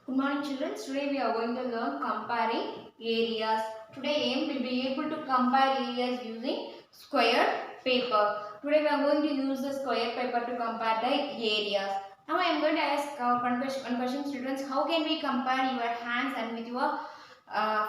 Good morning children. Today we are going to learn comparing areas. Today aim will be able to compare areas using square paper. Today we are going to use the square paper to compare the areas. Now I am going to ask one question students. How can we compare your hands and with your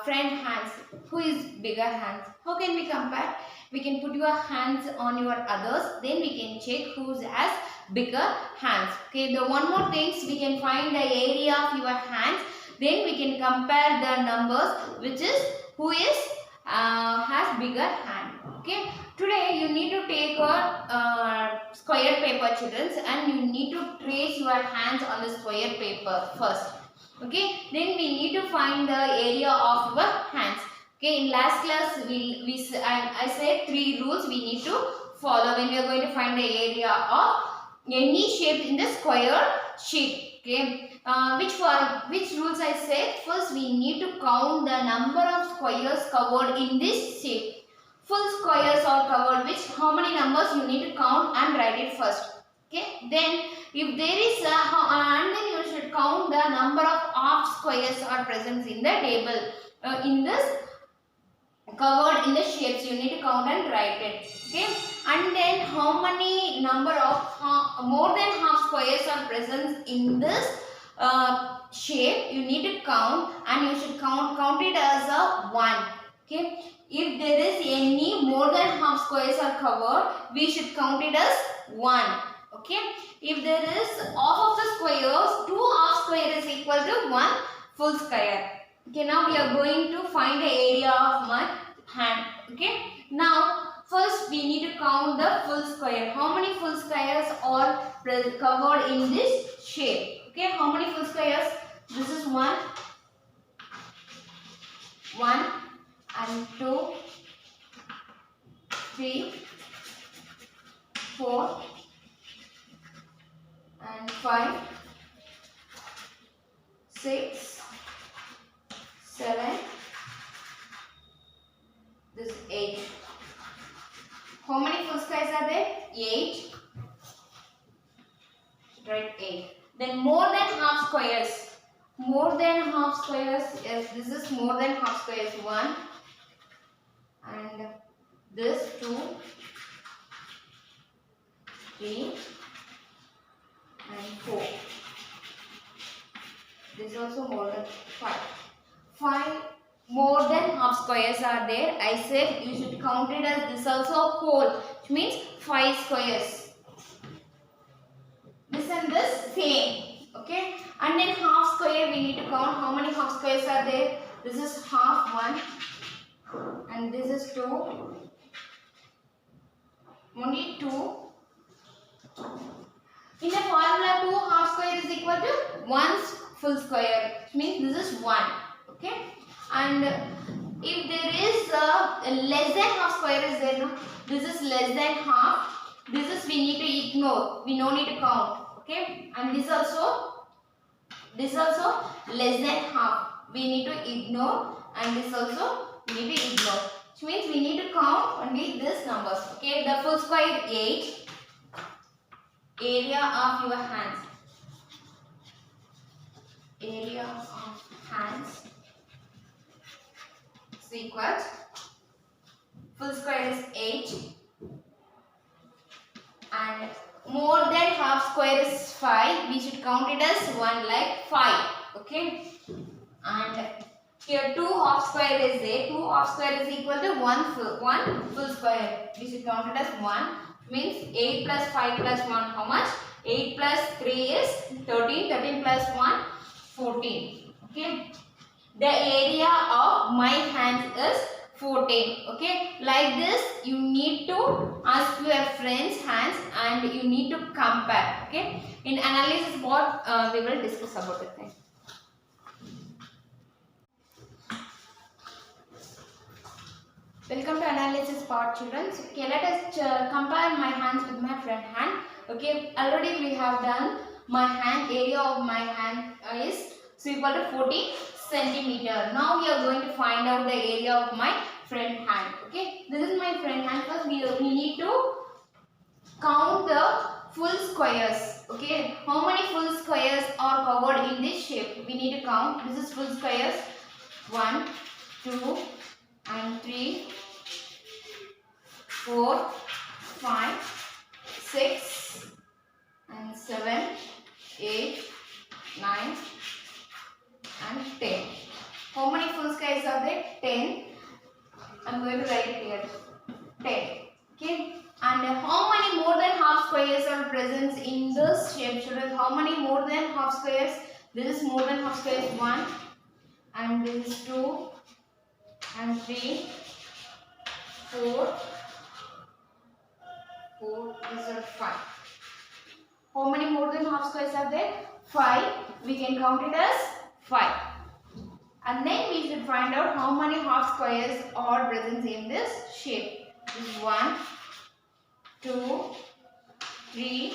friend hands? Who is bigger hands? How can we compare? We can put your hands on your others. Then we can check who has bigger hands. Okay, the one more things, we can find the area of your hands, then we can compare the numbers which is who is has bigger hand. Okay, today you need to take a square paper children, and you need to trace your hands on the square paper first. Okay, then we need to find the area of your hands. Okay, in last class I said 3 rules we need to follow when we are going to find the area of any shape in the square sheet. Okay, which rules I said? First we need to count the number of squares covered in this shape. Full squares are covered, which how many numbers you need to count and write it first. Okay, then if there is and then you should count the number of half squares are present in the table in this covered in the shapes. You need to count and write it. Okay, and then how many number of more than half squares are present in this shape, you need to count, and you should count it as a 1. Okay, if there is any more than half squares are covered, we should count it as 1. Okay, if there is half of the squares, 2 half square is equal to 1 full square. Okay, now we are going to find the area of my hand. Okay, now first we need to count the full square. How many full squares are covered in this shape? Okay, how many full squares? This is 1 and 2, 3, 4 and 5, 6, 7, this is 8. How many full squares are there? 8. Write 8. Then more than half squares. More than half squares, yes, this is more than half squares. 1 and this 2, 3 and 4. This is also more than 5. 5 more than half squares are there. I said you should count it as this also whole, which means 5 squares. This and this same. Okay, and then half square we need to count. How many half squares are there? This is half 1 and this is 2. Only 2. In the formula 2 half square is equal to 1 full square, which means this is 1. Okay, and if there is less than half square is there, no? This is less than half. This is we need to ignore. We no need to count. Okay, and this also less than half. We need to ignore, and this also we need to ignore. Which means we need to count only these numbers. Okay, the full square 8. Area of your hands. Area of hands is equal. Full square is 8. And more than half square is 5. We should count it as 1, like 5. Okay. And here 2 half square is there. 2 half square is equal to 1 full square. We should count it as 1. Means 8 plus 5 plus 1. How much? 8 plus 3 is 13. 13 plus 1, 14. Okay. The area of my hands is 14. Okay, like this you need to ask your friends hands and you need to compare. Okay, in analysis what we will discuss about it then. Welcome to analysis part children. Okay, let us compare my hands with my friend hand. Okay, already we have done my hand. Area of my hand is equal to 40 centimeter. Now we are going to find out the area of my friend hand. Okay, this is my friend hand. First we need to count the full squares. Okay, how many full squares are covered in this shape. We need to count. This is full squares. 1, 2 and 3, 4, 5, 6 and 7, 8, 9 and 10. How many full squares are there? 10. I'm going to write it here. 10. Okay. And how many more than half squares are present in this shape, children? How many more than half squares? This is more than half squares. 1 and this is 2 and 3, 4, these are 5. How many more than half squares are there? 5. We can count it as 5. And then we should find out how many half squares are present in this shape. This is 1, 2, 3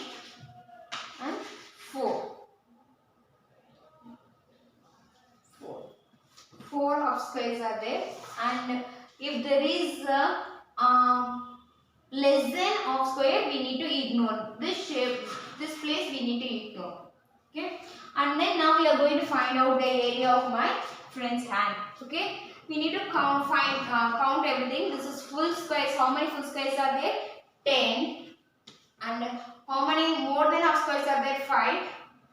and 4. 4 half squares are there, and if there is less than half square, we need to ignore this shape. This place we need to ignore. Okay, and then now we are going to find out the area of my friend's hand. Okay, we need to count everything. This is full squares. How many full squares are there? 10. And how many more than half squares are there? 5.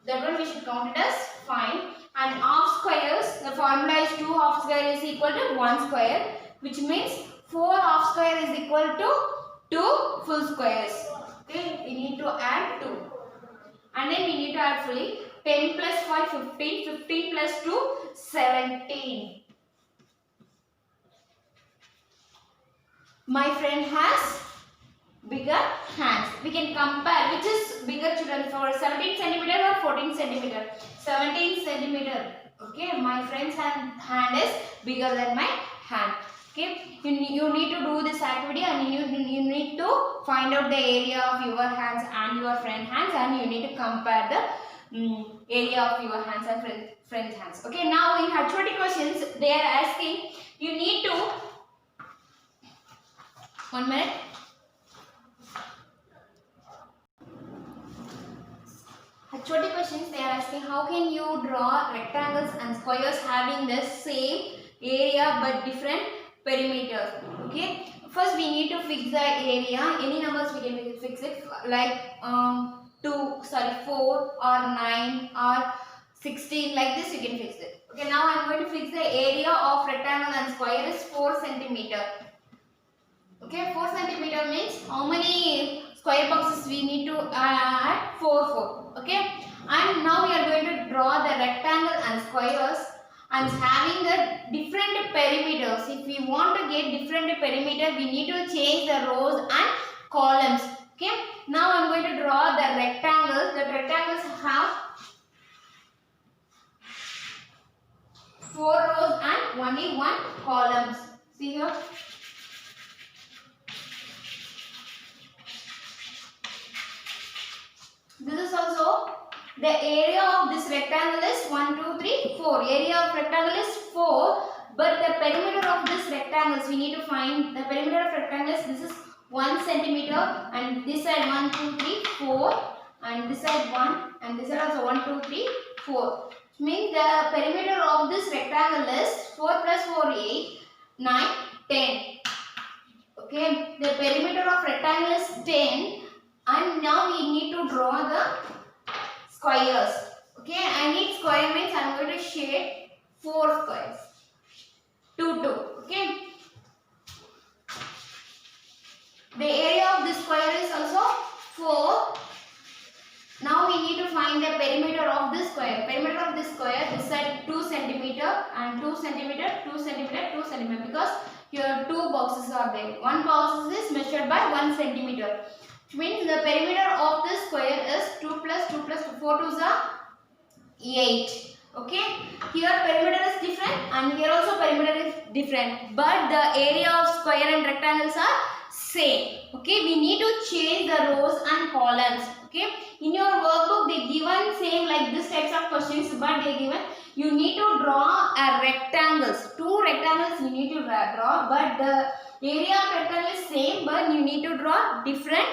That one we should count it as 5. And half squares, the formula is 2 half square is equal to 1 square, which means 4 half square is equal to 2 full squares. Okay, we need to add 2. And then we need to add fully. 10 plus 5, 15. 15 plus 2, 17. My friend has bigger hands. We can compare which is bigger, children, for 17 centimeter or 14 centimeter. 17 centimeter. Okay, my friend's hand is bigger than my hand. Okay, you need to do this activity, and you need to find out the area of your hands and your friend's hands, and you need to compare the area of your hands and friend's hands. Okay, now in HOD questions they are asking, you need to 1 minute. HOD questions they are asking, how can you draw rectangles and squares having the same area but different perimeters? Okay, first we need to fix the area. Any numbers we can fix it, like 4 or 9 or 16, like this you can fix it. Okay, now I am going to fix the area of rectangle and square is 4 centimeter. Okay, 4 centimeter means how many square boxes we need to add? 4. Okay, and now we are going to draw the rectangle and squares and having the different perimeters. If we want to get different perimeter, we need to change the rows and columns. Okay, now I am going to draw the rectangles. The rectangles have 4 rows and only 1 columns. See here. This is also the area of this rectangle is 1, 2, 3, 4. Area of rectangle is 4, but the perimeter of this rectangles we need to find the perimeter of rectangles. This is 1 centimeter, and this side 1, 2, 3, 4, and this side 1, and this side also 1, 2, 3, 4. Which means the perimeter of this rectangle is 4 plus 4, 8, 9, 10. Okay, the perimeter of rectangle is 10. And now we need to draw the squares. Okay, I need square means I am going to shade 4 squares. 2, 2. Okay. The area of this square is also 4. Now we need to find the perimeter of this square. Perimeter of this square, this side 2 centimeter and 2 centimeter, 2 centimeter, 2 centimeter, because here 2 boxes are there. One box is measured by 1 centimeter. Which means the perimeter of this square is 2 plus 2 plus 4 to the 8. Okay, here perimeter is different and here also perimeter is different, but the area of square and rectangles are same. Okay, we need to change the rows and columns. Okay, in your workbook they given same like this types of questions, but they given you need to draw a rectangles. 2 rectangles you need to draw, but the area of rectangle is same, but you need to draw different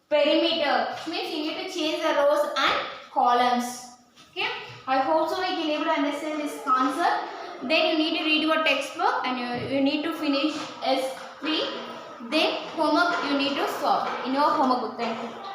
perimeter. Which means you need to change the rows and columns. Okay, understand this concept, then you need to read your textbook and you need to finish S3. Then homework you need to solve in your homework book. Thank you.